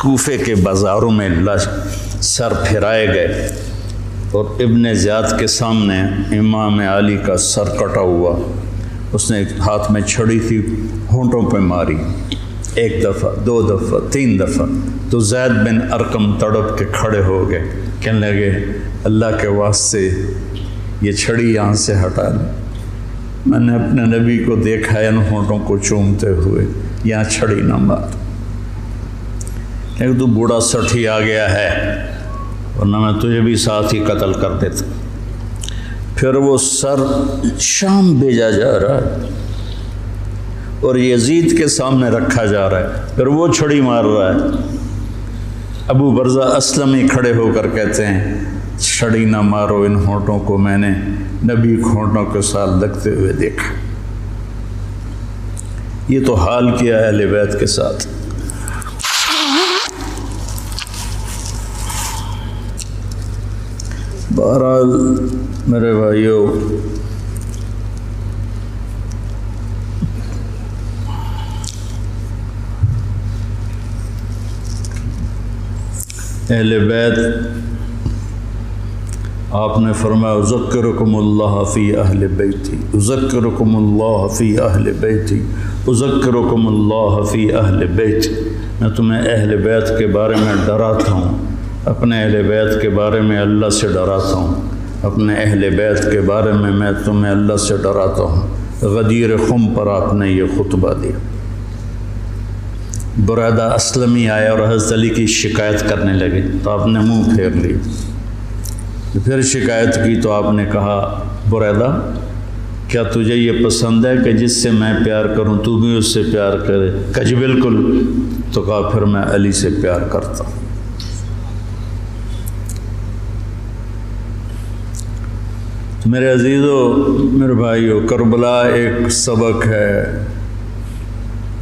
کوفے کے بازاروں میں سر پھرائے گئے اور ابن زیاد کے سامنے امام علی کا سر کٹا ہوا، اس نے ہاتھ میں چھڑی تھی، ہونٹوں پہ ماری، 1 دفعہ 2 دفعہ 3 دفعہ، تو زید بن ارقم تڑپ کے کھڑے ہو گئے، کہنے لگے اللہ کے واسطے یہ چھڑی یہاں سے ہٹا لیں، میں نے اپنے نبی کو دیکھا ہے ان ہونٹوں کو چومتے ہوئے، یہاں چھڑی نہ مار، لیکن تو بوڑھا سٹھی آ گیا ہے، ورنہ میں تجھے بھی ساتھ ہی قتل کر دیتا۔ پھر وہ سر شام بھیجا جا رہا ہے اور یزید کے سامنے رکھا جا رہا ہے، پھر وہ چھڑی مار رہا ہے۔ ابو برزہ اسلمی کھڑے ہو کر کہتے ہیں چھڑی نہ مارو ان ہونٹوں کو، میں نے نبی ہونٹوں کے ساتھ لگتے ہوئے دیکھا۔ یہ تو حال کیا ہے اہل بیت کے ساتھ۔ بہرحال میرے بھائیوں، اہل بیت آپ نے فرمایا اذکرکم اللہ فی اہل بیتی، اذکرکم اللہ فی اہل بیتی، اذکرکم اللہ فی اہل بیتی، میں تمہیں اہل بیت کے بارے میں ڈراتا ہوں، اپنے اہل بیت کے بارے میں اللہ سے ڈراتا ہوں، اپنے اہل بیت کے بارے میں تمہیں اللہ سے ڈراتا ہوں۔ غدیر خم پر آپ نے یہ خطبہ دیا۔ برادہ اسلمی آئے اور حضرت علی کی شکایت کرنے لگے تو آپ نے منہ پھیر لی، پھر شکایت کی تو آپ نے کہا برادہ کیا تجھے یہ پسند ہے کہ جس سے میں پیار کروں تو بھی اس سے پیار کرے؟ کہا جی بالکل، تو کہا پھر میں علی سے پیار کرتا ہوں۔ میرے عزیزو، میرے بھائیو، کربلا ایک سبق ہے۔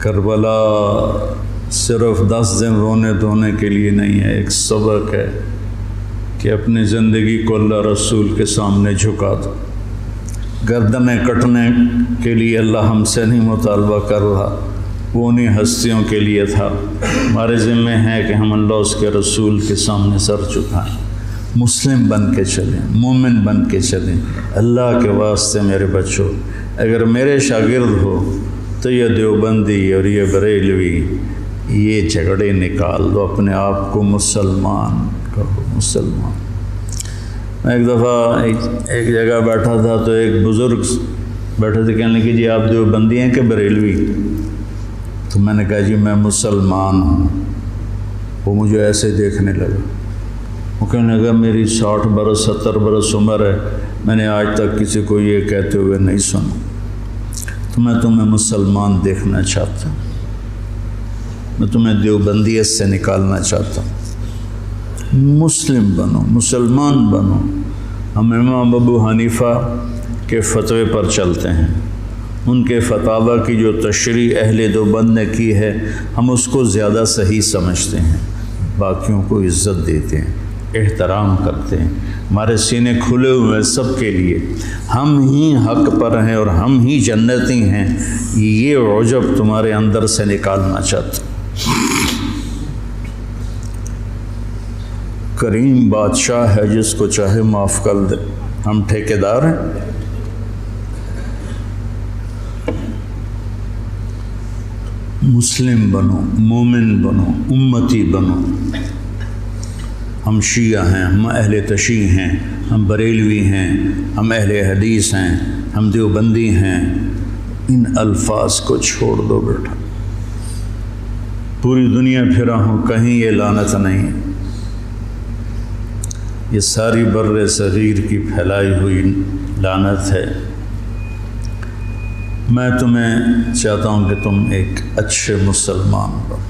کربلا صرف 10 دن رونے دھونے کے لیے نہیں ہے، ایک سبق ہے کہ اپنی زندگی کو اللہ رسول کے سامنے جھکا دو۔ گردنیں کٹنے کے لیے اللہ ہم سے نہیں مطالبہ کر رہا، وہ انہیں ہستیوں کے لیے تھا۔ ہمارے ذمہ ہے کہ ہم اللہ اس کے رسول کے سامنے سر جھکائیں، مسلم بن کے چلیں، مومن بن کے چلیں۔ اللہ کے واسطے میرے بچوں، اگر میرے شاگرد ہو تو یہ دیوبندی اور یہ بریلوی، یہ جھگڑے نکال دو، اپنے آپ کو مسلمان کہو، مسلمان۔ میں ایک دفعہ ایک جگہ بیٹھا تھا تو ایک بزرگ بیٹھے تھے، کہنے لگے جی آپ دیوبندی ہیں کہ بریلوی؟ تو میں نے کہا جی میں مسلمان ہوں۔ وہ مجھے ایسے دیکھنے لگا، وہ کہنے لگا میری 60 برس 70 برس عمر ہے، میں نے آج تک کسی کو یہ کہتے ہوئے نہیں سنا، تو میں تمہیں مسلمان دیکھنا چاہتا ہوں، میں تمہیں دیوبندیت سے نکالنا چاہتا ہوں، مسلم بنو، مسلمان بنو۔ ہم امام ابو حنیفہ کے فتوے پر چلتے ہیں، ان کے فتاوی کی جو تشریح اہل دیوبند نے کی ہے ہم اس کو زیادہ صحیح سمجھتے ہیں، باقیوں کو عزت دیتے ہیں، احترام کرتے ہیں، ہمارے سینے کھلے ہوئے ہیں سب کے لیے، ہم ہی حق پر ہیں اور ہم ہی جنتی ہیں، یہ عجب تمہارے اندر سے نکالنا چاہتے ہیں۔ کریم بادشاہ ہے جس کو چاہے معاف کر دے، ہم ٹھیکیدار ہیں۔ مسلم بنو، مومن بنو، امتی بنو۔ ہم شیعہ ہیں، ہم اہل تشیع ہیں، ہم بریلوی ہیں، ہم اہل حدیث ہیں، ہم دیوبندی ہیں، ان الفاظ کو چھوڑ دو بیٹا۔ پوری دنیا پھرا ہوں، کہیں یہ لعنت نہیں ہے، یہ ساری بر صغیر کی پھیلائی ہوئی لعنت ہے۔ میں تمہیں چاہتا ہوں کہ تم ایک اچھے مسلمان بنو،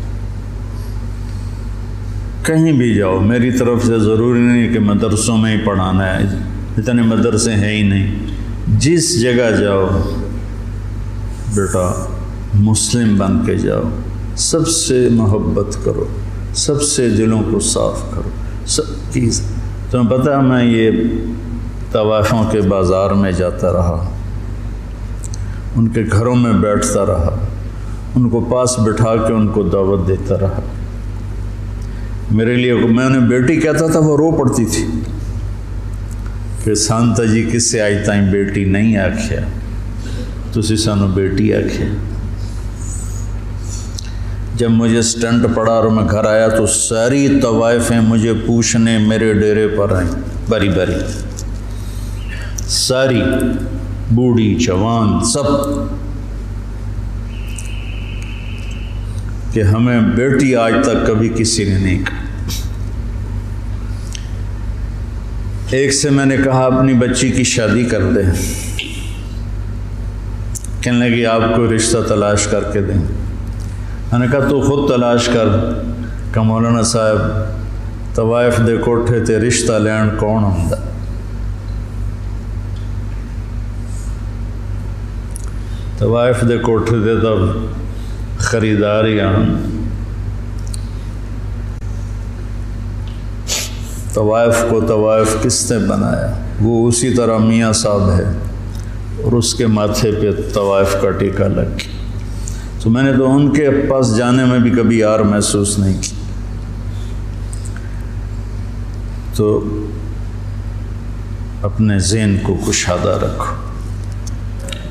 کہیں بھی جاؤ، میری طرف سے ضروری نہیں کہ مدرسوں میں ہی پڑھانا ہے، اتنے مدرسے ہیں ہی نہیں، جس جگہ جاؤ بیٹا مسلم بن کے جاؤ، سب سے محبت کرو، سب سے دلوں کو صاف کرو، سب چیز۔ تمہیں پتہ ہے میں یہ طوائفوں کے بازار میں جاتا رہا، ان کے گھروں میں بیٹھتا رہا، ان کو پاس بٹھا کے ان کو دعوت دیتا رہا۔ میرے لیے میں انہیں بیٹی کہتا تھا، وہ رو پڑتی تھی کہ سانتا جی کس سے آئی تائیں بیٹی نہیں آکھیا، تسی سانو بیٹی آکھیا۔ جب مجھے سٹنٹ پڑا اور میں گھر آیا تو ساری طوائفیں مجھے پوچھنے میرے ڈیرے پر آئیں، بری بری، ساری، بوڑھی جوان سب، کہ ہمیں بیٹی آج تک کبھی کسی نے نہیں کہا۔ ایک سے میں نے کہا اپنی بچی کی شادی کر دیں، کہنے لگی آپ کو رشتہ تلاش کر کے دیں۔ میں نے کہا تو خود تلاش کر، کہ مولانا صاحب طوائف دے کوٹھے تے رشتہ لین کون ہوندا؟ طوائف دے کوٹھے تے تب خریدار ہی آن۔ طوائف کو طوائف کس نے بنایا؟ وہ اسی طرح میاں صاحب ہے اور اس کے ماتھے پہ طوائف کا ٹیکہ لگ گیا۔ تو میں نے تو ان کے پاس جانے میں بھی کبھی یار محسوس نہیں کی۔ تو اپنے ذہن کو کشادہ رکھو،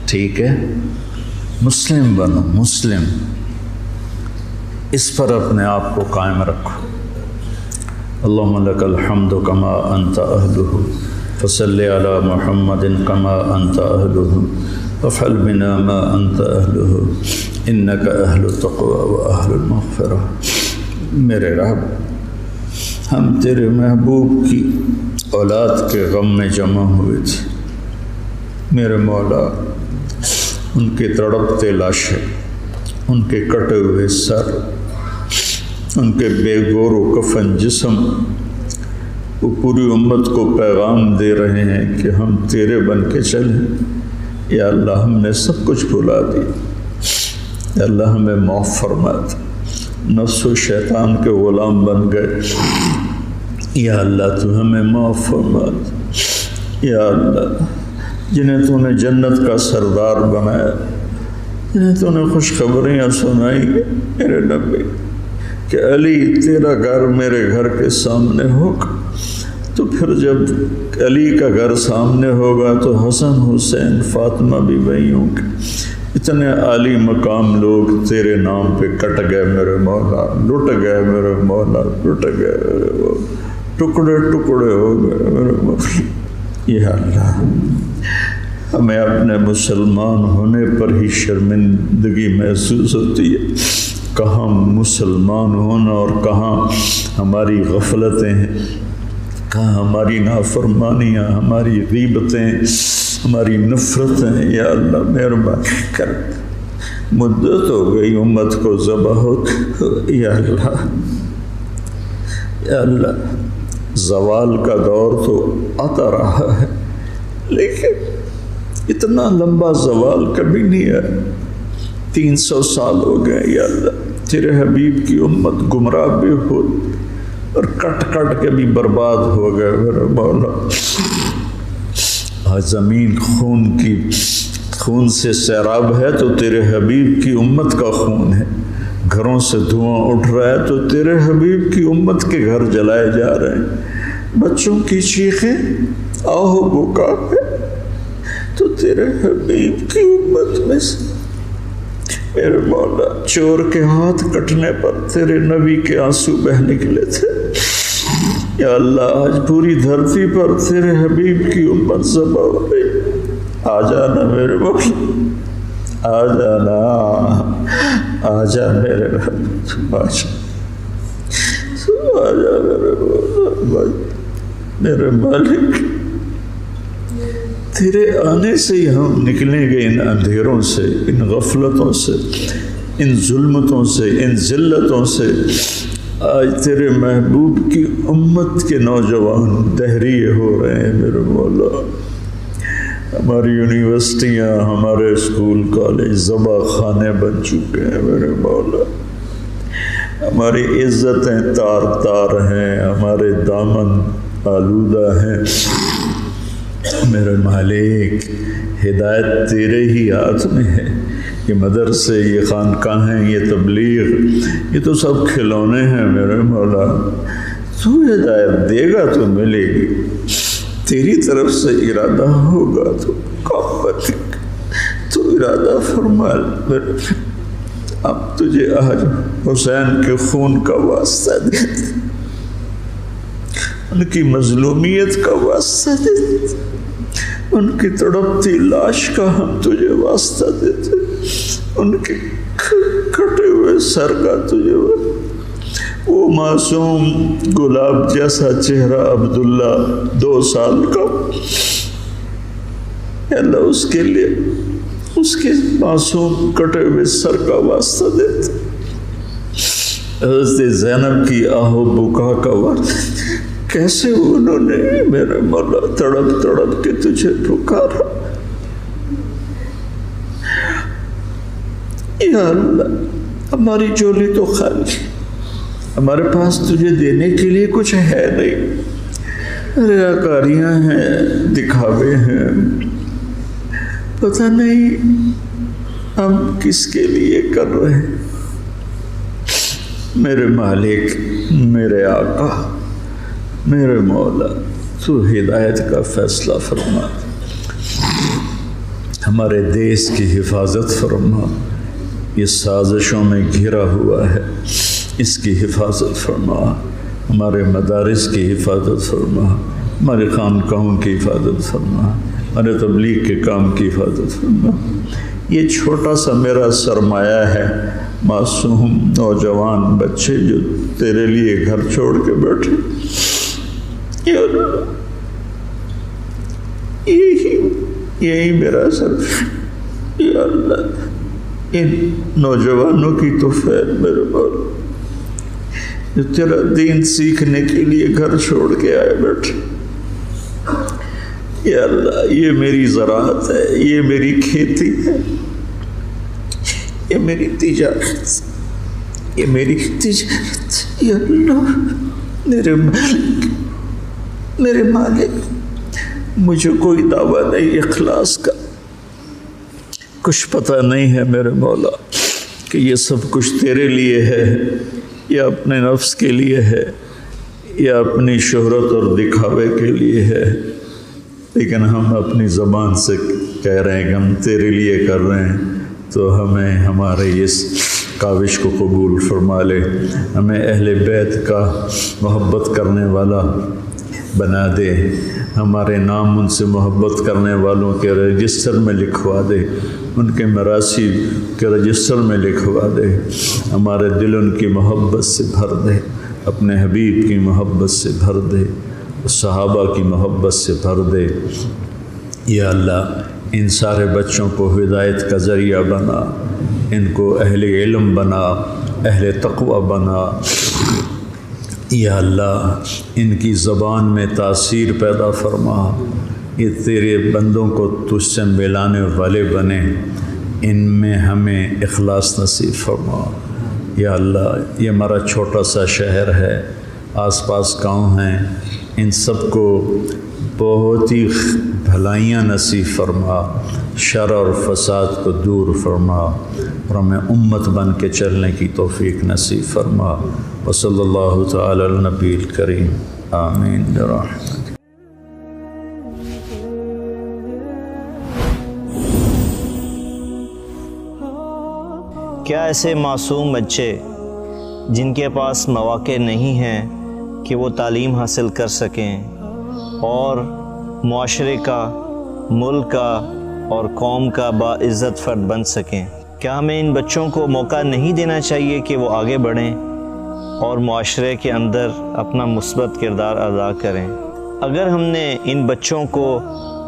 ٹھیک ہے؟ مسلم بنو، مسلم، اس پر اپنے آپ کو قائم رکھو۔ اللہم لک الحمد کما انت اہلہ فصلی علی محمد کما انت اہلہ وافعل بنا ما انت اہلہ انک اہل التقوی و اہل المغفرہ۔ میرے رب، ہم تیرے محبوب کی اولاد کے غم میں جمع ہوئے تھے، میرے مولا ان کے تڑپتے لاشیں، ان کے کٹے ہوئے سر، ان کے بے گور و کفن جسم، وہ پوری امت کو پیغام دے رہے ہیں کہ ہم تیرے بن کے چلیں۔ یا اللہ ہم نے سب کچھ بھلا دیا، یا اللہ ہمیں معاف فرما دے، نفس و شیطان کے غلام بن گئے، یا اللہ تو ہمیں معاف فرما دے۔ یا اللہ جنہیں تو نے جنت کا سردار بنایا، جنہیں تو نے خوشخبریاں سنائی میرے نبی کہ علی تیرا گھر میرے گھر کے سامنے ہوگا، تو پھر جب علی کا گھر سامنے ہوگا تو حسن حسین فاطمہ بھی وہیں ہوں گے۔ اتنے عالی مقام لوگ تیرے نام پہ کٹ گئے میرے مولا، لٹ گئے میرے مولا، لٹ گئے میرے مولا، ٹکڑے ٹکڑے ہو گئے میرے مولا۔ یا اللہ ہمیں اپنے مسلمان ہونے پر ہی شرمندگی محسوس ہوتی ہے، کہاں مسلمان ہونا اور کہاں ہماری غفلتیں ہیں۔ کہاں ہماری نافرمانیاں، ہماری غیبتیں، ہماری نفرتیں، یا اللہ مہربانی کر، مدت ہو گئی امت کو ذبح ہو، یا اللہ یا اللہ، زوال کا دور تو آتا رہا ہے لیکن اتنا لمبا زوال کبھی نہیں ہے۔ 300 سال ہو گئے یا اللہ، تیرے حبیب کی امت گمراہ بھی ہو اور کٹ کٹ کے بھی برباد ہو گئے میرے مولا۔ آج زمین خون سے سیراب ہے تو تیرے حبیب کی امت کا خون ہے، گھروں سے دھواں اٹھ رہا ہے تو تیرے حبیب کی امت کے گھر جلائے جا رہے ہیں، بچوں کی چیخیں آہو بکا ہے تو تیرے حبیب کی امت میں سے میرے مولا چور کے ہاتھ کٹنے پر تیرے نبی کے آنسو بہ نکلے تھے، یا اللہ آج پوری دھرتی پر تیرے حبیب کی امت ذبح ہو گئی۔ آ جانا میرے مولا، آ جانا، آ جا میرے رب، آ جا میرے مولا، میرے مالک، تیرے آنے سے ہی ہم نکلیں گے ان اندھیروں سے، ان غفلتوں سے، ان ظلمتوں سے، ان ذلتوں سے۔ آج تیرے محبوب کی امت کے نوجوان دہریے ہو رہے ہیں میرے مولا، ہماری یونیورسٹیاں، ہمارے اسکول کالج ذبح خانے بن چکے ہیں میرے مولا، ہماری عزتیں تار تار ہیں، ہمارے دامن آلودہ ہیں میرے مالک۔ ہدایت تیرے ہی ہاتھ میں ہے، یہ مدرسے، یہ خانقاہیں، یہ تبلیغ، یہ تو سب کھلونے ہیں میرے مولا، تو ہدایت دے گا تو ملے گی، تیری طرف سے ارادہ ہوگا تو تو ارادہ فرما میرے، اب تجھے آج حسین کے خون کا واسطہ دیتے، ان کی مظلومیت کا واسطہ دیتے، ان کی تڑپتی لاش کا ہم تجھے واسطہ دیتے، ان کے کٹے ہوئے سر کا تجھے، وہ معصوم گلاب جیسا چہرہ عبداللہ 2 سال کا، اللہ اس کے لیے اس کے معصوم کٹے ہوئے سر کا واسطہ دیتے، حضرت زینب کی آہو بکا کا واسطہ، کیسے انہوں نے میرے مولا تڑپ تڑپ کے تجھے پکارا، یا اللہ ہماری جھولی تو خالی، ہمارے پاس تجھے دینے کے لیے کچھ ہے نہیں، ریاکاریاں ہیں، دکھاوے ہیں، پتہ نہیں ہم کس کے لیے کر رہے ہیں۔ میرے مالک، میرے آقا، میرے مولا، تو ہدایت کا فیصلہ فرما، ہمارے دیس کی حفاظت فرما، یہ سازشوں میں گھرا ہوا ہے، اس کی حفاظت فرما، ہمارے مدارس کی حفاظت فرما، ہمارے خانقاہوں کی حفاظت فرما، ہمارے تبلیغ کے کام کی حفاظت فرما۔ یہ چھوٹا سا میرا سرمایہ ہے، معصوم نوجوان بچے جو تیرے لیے گھر چھوڑ کے بیٹھے، یا اللہ یہی میرا سر، یا اللہ ان نوجوانوں کی تو فیض میرے مولا جو تیرا دین سیکھنے کے لیے گھر چھوڑ کے آئے بیٹھے، یا اللہ یہ میری زراعت ہے، یہ میری کھیتی ہے، یہ میری تجارت، یہ میری تجارت، یا اللہ میرے مالک، مجھے کوئی دعویٰ نہیں اخلاص کا، کچھ پتہ نہیں ہے میرے مولا کہ یہ سب کچھ تیرے لیے ہے یا اپنے نفس کے لیے ہے یا اپنی شہرت اور دکھاوے کے لیے ہے، لیکن ہم اپنی زبان سے کہہ رہے ہیں کہ ہم تیرے لیے کر رہے ہیں، تو ہمیں ہمارے اس کاوش کو قبول فرما لے، ہمیں اہل بیت کا محبت کرنے والا بنا دے، ہمارے نام ان سے محبت کرنے والوں کے رجسٹر میں لکھوا دے، ان کے مراثی کے رجسٹر میں لکھوا دے، ہمارے دل ان کی محبت سے بھر دے، اپنے حبیب کی محبت سے بھر دے، صحابہ کی محبت سے بھر دے۔ یا اللہ ان سارے بچوں کو ہدایت کا ذریعہ بنا، ان کو اہل علم بنا، اہل تقوی بنا۔ یا اللہ ان کی زبان میں تاثیر پیدا فرما، یہ تیرے بندوں کو تجھ سے ملانے والے بنے، ان میں ہمیں اخلاص نصیب فرما۔ یا اللہ یہ ہمارا چھوٹا سا شہر ہے، آس پاس گاؤں ہیں، ان سب کو بہت ہی بھلائیاں نصیب فرما، شر اور فساد کو دور فرما، اور ہمیں امت بن کے چلنے کی توفیق نصیب فرما۔ وصلی اللہ تعالی علی النبی الکریم، آمین برحمتک۔ کیا ایسے معصوم بچے جن کے پاس مواقع نہیں ہیں کہ وہ تعلیم حاصل کر سکیں اور معاشرے کا، ملک کا اور قوم کا باعزت فرد بن سکیں، کیا ہمیں ان بچوں کو موقع نہیں دینا چاہیے کہ وہ آگے بڑھیں اور معاشرے کے اندر اپنا مثبت کردار ادا کریں؟ اگر ہم نے ان بچوں کو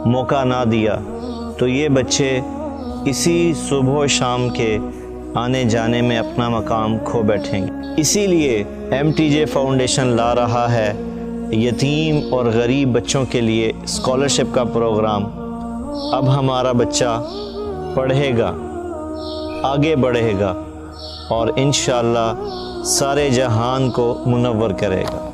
موقع نہ دیا تو یہ بچے اسی صبح و شام کے آنے جانے میں اپنا مقام کھو بیٹھیں گے۔ اسی لیے MTJ فاؤنڈیشن لا رہا ہے یتیم اور غریب بچوں کے لیے اسکالرشپ کا پروگرام۔ اب ہمارا بچہ پڑھے گا، آگے بڑھے گا اور انشاءاللہ سارے جہان کو منور کرے گا۔